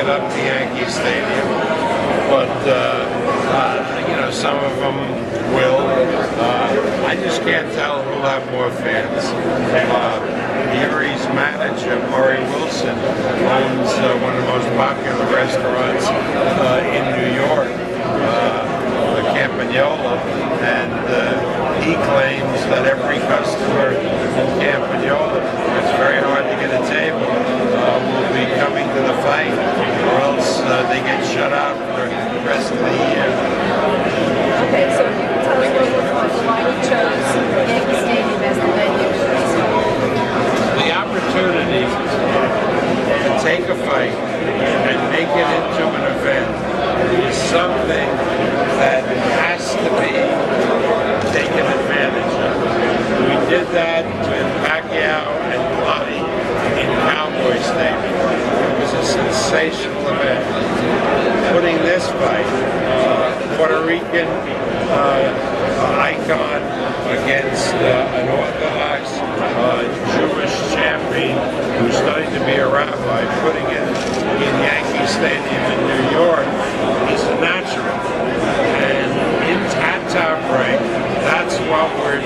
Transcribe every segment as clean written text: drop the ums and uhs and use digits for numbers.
it up to Yankee Stadium, but you know, some of them will. I just can't tell who'll have more fans. Yuri's manager, Murray Wilson, owns one of the most popular restaurants in New York, the Campagnola, and he claims that every customer in Campagnola, it's very hard to get a table, will be coming to the fight, or else they get shut out for the rest of the year. Okay, so you can tell us a little bit why you chose Yankee Stadium as the venue for this fight. The opportunity to take a fight and make it into an event is something that has to be taken advantage of. We did that with Pacquiao and Lottie in Cowboy Stadium. It was a sensational event. Putting this fight, Puerto Rican icon against an Orthodox Jewish champion who's studying to be a rabbi, putting it in Yankee Stadium in New York is natural. And at Top Rank, that's what we're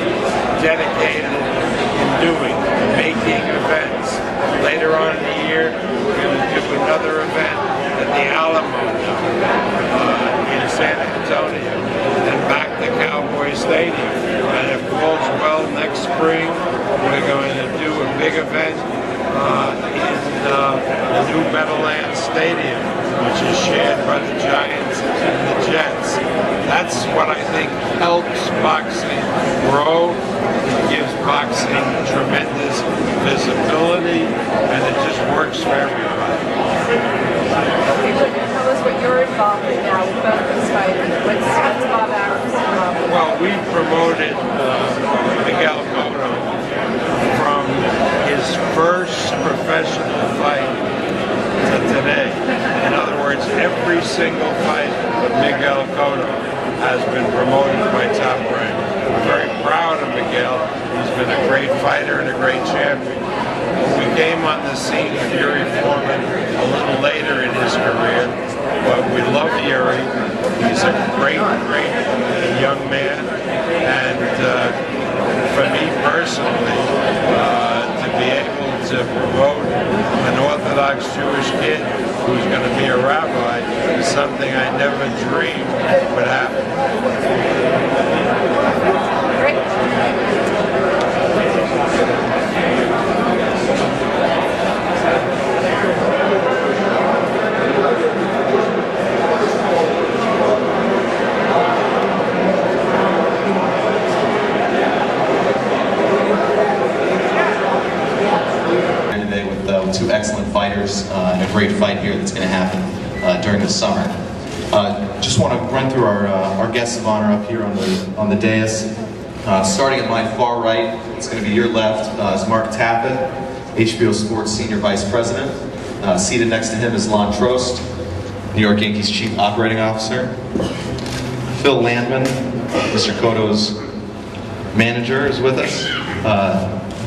dedicated in doing, making events. Later on in the year, we're going to do another event at the Alamo in San Antonio, and back to Cowboy Stadium. And if all's well, next spring we're going to do a big event in the new Meadowlands Stadium, which is shared by the Giants and the Jets. That's what I think helps boxing grow. It gives boxing tremendous visibility, and it just works for everybody. Okay, so tell us what you're involved in now with both these fighters. What's Bob Arum's involved? Well, we promoted Miguel Cotto from his first professional fight to today. In other words, every single fight of Miguel Cotto has been promoted by Top Rank. I'm very proud of Miguel. He's been a great fighter and a great champion. We came on the scene with Yuri Foreman a little later in his career, but we love Yuri. He's a great young man, and for me personally, to be able to promote an Orthodox Jewish kid who's going to be a rabbi is something I never dreamed would happen. Two excellent fighters and a great fight here that's going to happen during the summer. Just want to run through our guests of honor up here on the dais. Starting at my far right, it's going to be your left, is Mark Tappan, HBO Sports Senior Vice President. Seated next to him is Lon Trost, New York Yankees Chief Operating Officer. Phil Landman, Mr. Cotto's manager, is with us.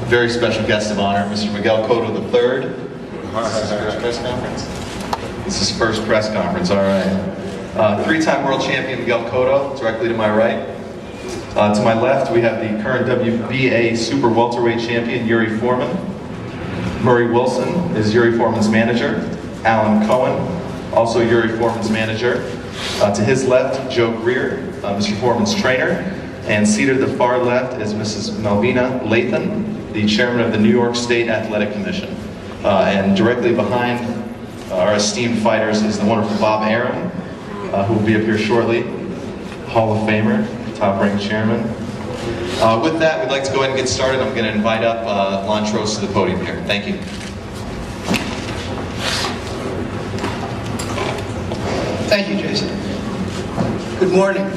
Very special guest of honor, Mr. Miguel Cotto III. This is his first press conference? This is his first press conference, all right. Three-time world champion Miguel Cotto, directly to my right. To my left, we have the current WBA Super Welterweight champion, Yuri Foreman. Murray Wilson is Yuri Foreman's manager. Alan Cohen, also Yuri Foreman's manager. To his left, Joe Greer, Mr. Foreman's trainer. And seated at the far left is Mrs. Malvina Lathan, the chairman of the New York State Athletic Commission. And directly behind our esteemed fighters is the wonderful Bob Arum, who will be up here shortly, Hall of Famer, top-ranked chairman. With that, we'd like to go ahead and get started. I'm going to invite up Lon Trost to the podium here. Thank you. Thank you, Jason. Good morning.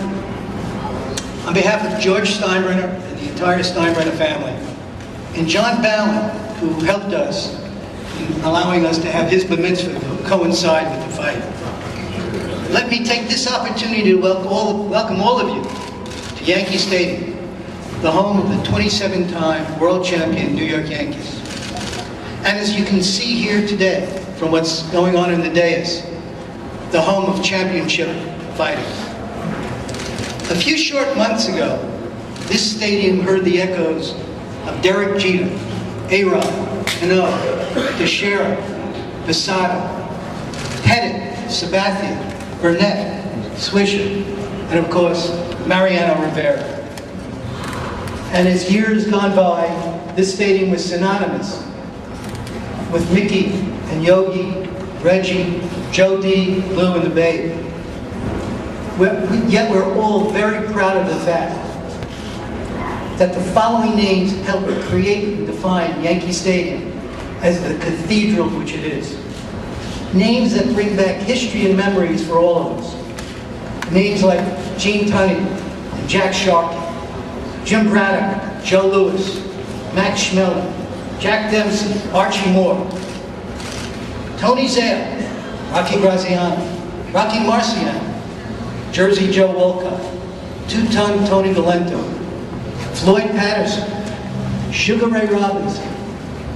On behalf of George Steinbrenner and the entire Steinbrenner family, and John Ballin, who helped us in allowing us to have his bar mitzvah coincide with the fight, let me take this opportunity to welcome all of you to Yankee Stadium, the home of the 27-time world champion New York Yankees. And as you can see here today, from what's going on in the dais, the home of championship fighting. A few short months ago, this stadium heard the echoes of Derek Jeter, A-Rod, Cano, Teixeira, Posada, Pettit, Sabathia, Burnett, Swisher, and of course, Mariano Rivera. And as years gone by, this stadium was synonymous with Mickey and Yogi, Reggie, Joe D, Lou, and the Babe. Yet we're all very proud of the fact that the following names helped create and define Yankee Stadium as the cathedral which it is. Names that bring back history and memories for all of us. Names like Gene Tunney and Jack Sharkey, Jim Braddock, Joe Louis, Max Schmeling, Jack Dempsey, Archie Moore, Tony Zale, Rocky Graziano, Rocky Marciano, Jersey Joe Wolcott, Two-Ton Tony Valento, Floyd Patterson, Sugar Ray Robinson,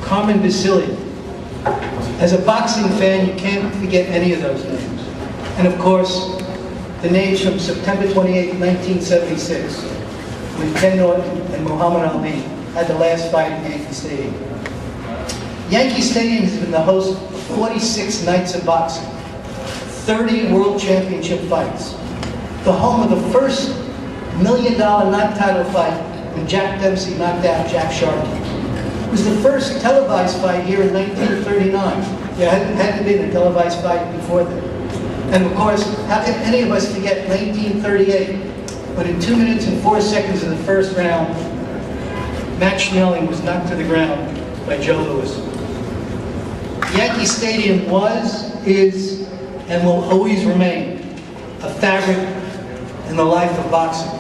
Carmen Basilia. As a boxing fan, you can't forget any of those names. And of course, the names from September 28, 1976, when Ken Norton and Muhammad Ali had the last fight at Yankee Stadium. Yankee Stadium has been the host of 46 nights of boxing, 30 world championship fights, the home of the first $1 million non-title fight when Jack Dempsey knocked out Jack Sharkey. It was the first televised fight here in 1939. There hadn't been a televised fight before that. And of course, how can any of us forget 1938, when in 2 minutes and 4 seconds of the first round, Max Schmeling was knocked to the ground by Joe Louis. Yankee Stadium was, is, and will always remain a fabric in the life of boxing.